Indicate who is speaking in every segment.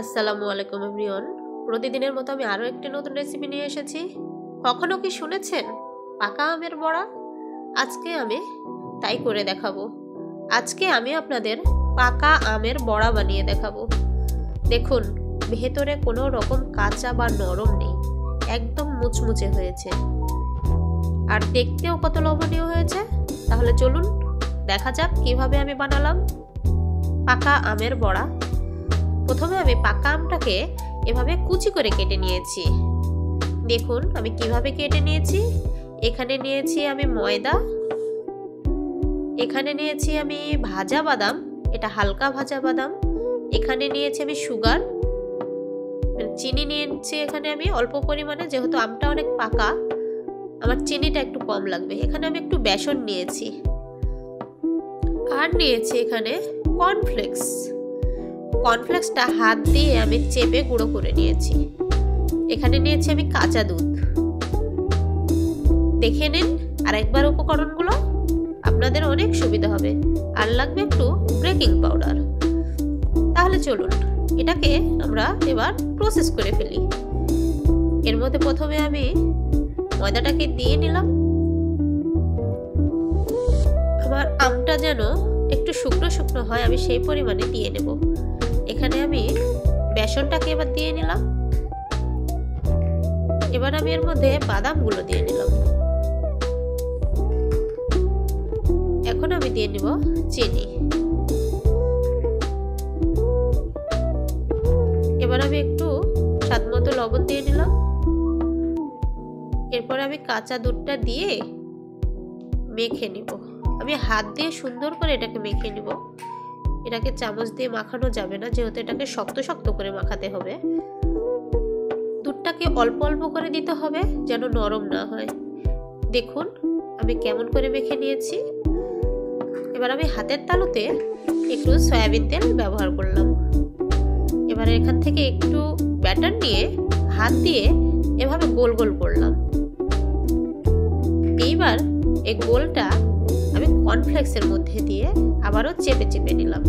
Speaker 1: আসসালামু আলাইকুম এভরিওয়ান। প্রতিদিনের মতো আমি আরও একটি নতুন রেসিপি নিয়ে এসেছি। কখনো কি শুনেছেন পাকা আমের বড়া? আজকে আমি তাই করে দেখাবো। আজকে আমি আপনাদের পাকা আমের বড়া বানিয়ে দেখাবো। দেখুন, ভেতরে কোনো রকম কাঁচা বা নরম নেই, একদম মুচমুচে হয়েছে আর দেখতেও কত লোভনীয় হয়েছে। তাহলে চলুন দেখা যাক কিভাবে আমি বানালাম পাকা আমের বড়া। প্রথমে আমি পাকা আমটাকে এভাবে কুচি করে কেটে নিয়েছি। দেখুন আমি কিভাবে কেটে নিয়েছি। এখানে নিয়েছি আমি ময়দা, এখানে নিয়েছি আমি ভাজা বাদাম, এটা হালকা ভাজা বাদাম, এখানে নিয়েছি আমি সুগার, চিনি নিয়েছি এখানে আমি অল্প পরিমাণে, যেহেতু আমটা অনেক পাকা আমার চিনিটা একটু কম লাগবে। এখানে আমি একটু বেসন নিয়েছি আর নিয়েছি এখানে কর্নফ্লেক্স। কর্নফ্লেক্সটা হাত দিয়ে আমি চেপে গুঁড়ো করে নিয়েছি। এখানে নিয়েছি আমি কাঁচা দুধ। দেখে নিন আর একবার উপকরণগুলো, আপনাদের অনেক সুবিধা হবে। আর লাগবে একটু বেকিং পাউডার। তাহলে চলুন এটাকে আমরা এবার প্রসেস করে ফেলি। এর মধ্যে প্রথমে আমি ময়দাটাকে দিয়ে নিলাম। আমার আমটা যেন একটু শুকনো শুকনো হয় আমি সেই পরিমাণে দিয়ে নেব। এখানে আমি বেসনটাকে এবার দিয়ে নিলাম। এবার আমি এর মধ্যে বাদামগুলো দিয়ে নিলাম। এখন আমি দিয়ে নিব চিনি। এবার আমি একটু স্বাদ মতো লবণ দিয়ে নিলাম। এরপর আমি কাঁচা দুধটা দিয়ে মেখে নিব। আমি হাত দিয়ে সুন্দর করে এটাকে মেখে নিব। এটাকে চামচ দিয়ে মাখানো যাবে না, যেহেতু এটাকে শক্ত শক্ত করে মাখাতে হবে। দুধটাকে অল্প অল্প করে দিতে হবে যেন নরম না হয়। দেখুন আমি কেমন করে মেখে নিয়েছি। এবার আমি হাতের তালুতে একটু সয়াবিন তেল ব্যবহার করলাম। এবার এখান থেকে একটু ব্যাটার নিয়ে হাত দিয়ে এভাবে গোল গোল করলাম। এইবার এই গোলটা আমি কর্নফ্লেক্সের মধ্যে দিয়ে আবারও চেপে চেপে নিলাম।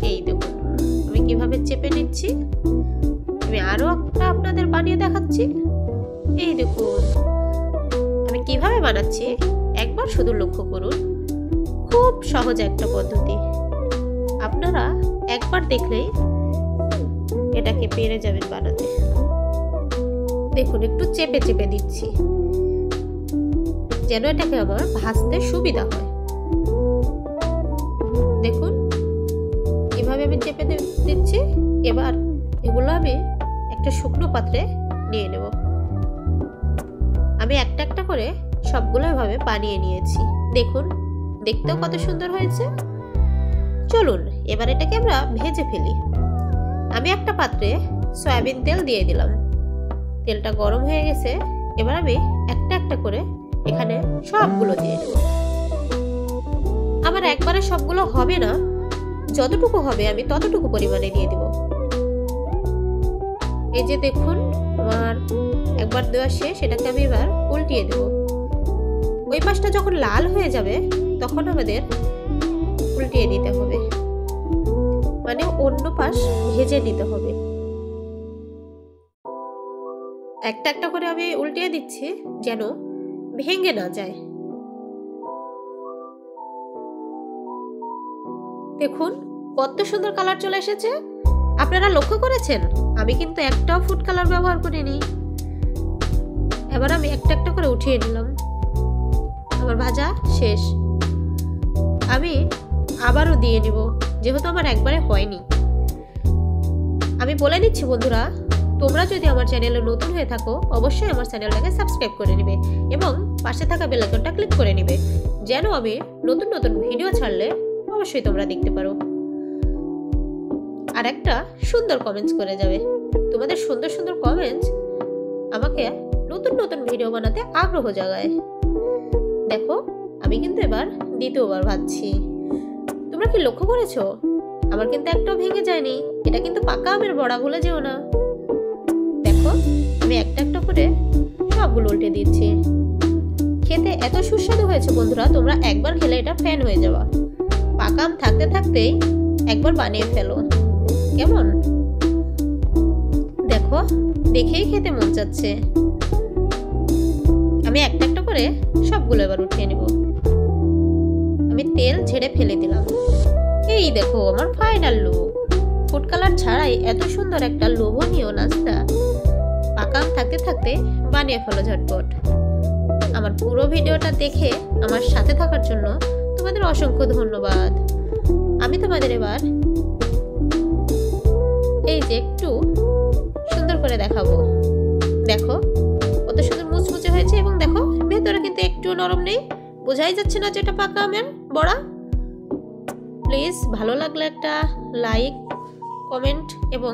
Speaker 1: এই দেখুন আমি কিভাবে চেপে নিচ্ছি। আমি আরো একটা আপনাদের বানিয়ে দেখাচ্ছি। এই দেখুন আমি কিভাবে বানাচ্ছি, একবার শুধু লক্ষ্য করুন। খুব সহজ একটা পদ্ধতি, আপনারা একবার দেখলেই এটাকে পেরে যাবেন বানাতে। দেখুন একটু চেপে চেপে দিচ্ছি যেন এটাকে আমার ভাজতে সুবিধা হয়। দেখুন এভাবে আমি চেপে দিচ্ছি। এবার এগুলো আমি একটা শুকনো পাত্রে নিয়ে নেব। আমি একটা একটা করে সবগুলো এভাবে বানিয়ে নিয়েছি। দেখুন দেখতেও কত সুন্দর হয়েছে। চলুন এবার এটাকে আমরা ভেজে ফেলি। আমি একটা পাত্রে সয়াবিন তেল দিয়ে দিলাম। তেলটা গরম হয়ে গেছে। এবার আমি একটা একটা করে এখানে সবগুলো দিয়ে দেব। আমার একবারে সবগুলো হবে না, যতটুকু হবে আমি ততটুকু পরিমাণে দিয়ে দিব। এই যে দেখুন আমার একবার দেওয়া শেষ। এটাকে আমি এবার উল্টিয়ে দেব। ওই পাশটা যখন লাল হয়ে যাবে তখন আমাদের উল্টিয়ে দিতে হবে, মানে অন্য পাশ ভেজে নিতে হবে। একটা একটা করে আমি উল্টিয়ে দিচ্ছি যেন ভেঙে না যায়। দেখুন কত সুন্দর কালার চলে এসেছে। আপনারা লক্ষ্য করেছেন আমি কিন্তু একটাও ফুড কালার ব্যবহার করিনি। এবার আমি একটা একটা করে উঠিয়ে নিলাম। আমার ভাজা শেষ। আমি আবারও দিয়ে নিব, যেহেতু আমার একবারে হয়নি। আমি বলে দিচ্ছি বন্ধুরা, তোমরা যদি আমার চ্যানেলে নতুন হয়ে থাকো অবশ্যই আমার চ্যানেলটাকে সাবস্ক্রাইব করে নিবে এবং পাশে থাকা বেল আইকনটা ক্লিক করে নিবে, যেন আমি নতুন নতুন ভিডিও ছাড়লে অবশ্যই তোমরা দেখতে পারো। আর একটা সুন্দর কমেন্টস করে যাবে। তোমাদের সুন্দর সুন্দর কমেন্টস আমাকে নতুন নতুন ভিডিও বানাতে আগ্রহ জাগায়। দেখো আমি কিন্তু এবার দ্বিতীয়বার ভাজছি। তোমরা কি লক্ষ্য করেছো আমার কিন্তু একটাও ভেঙে যায়নি। এটা কিন্তু পাকা আমের বড়া, ভুলে যেও না। দেখো আমি একটা একটা করে সবগুলো উল্টে দিচ্ছি। খেতে এত সুস্বাদু হয়েছে বন্ধুরা, তোমরা একবার খেলে এটা ফ্যান হয়ে যাওয়া। পাকা আম থাকতে থাকতেই একবার বানিয়ে ফেলো। কেমন দেখো, দেখেই খেতে মন চাচ্ছে। আমি একটা একটা করে সবগুলো এবার উঠিয়ে নেব। আমি তেল ঝেড়ে ফেলে দিলাম। এই দেখো আমার ফাইনাল লুক। ফুড কালার ছাড়াই এত সুন্দর একটা লোভনীয় নাস্তা পাকা আম থাকতে থাকতে বানিয়ে ফেলো ঝটপট। আমার পুরো ভিডিওটা দেখে আমার সাথে থাকার জন্য তোমাদের অসংখ্য ধন্যবাদ। আমি তোমাদের এবার এই যে একটু সুন্দর করে দেখাবো। দেখো কত সুন্দর মুচমুচে হয়েছে, এবং দেখো ভেতরে কিন্তু একটু নরম নেই, বোঝাই যাচ্ছে না যেটা পাকা আমের বড়া। প্লিজ ভালো লাগলে একটা লাইক, কমেন্ট এবং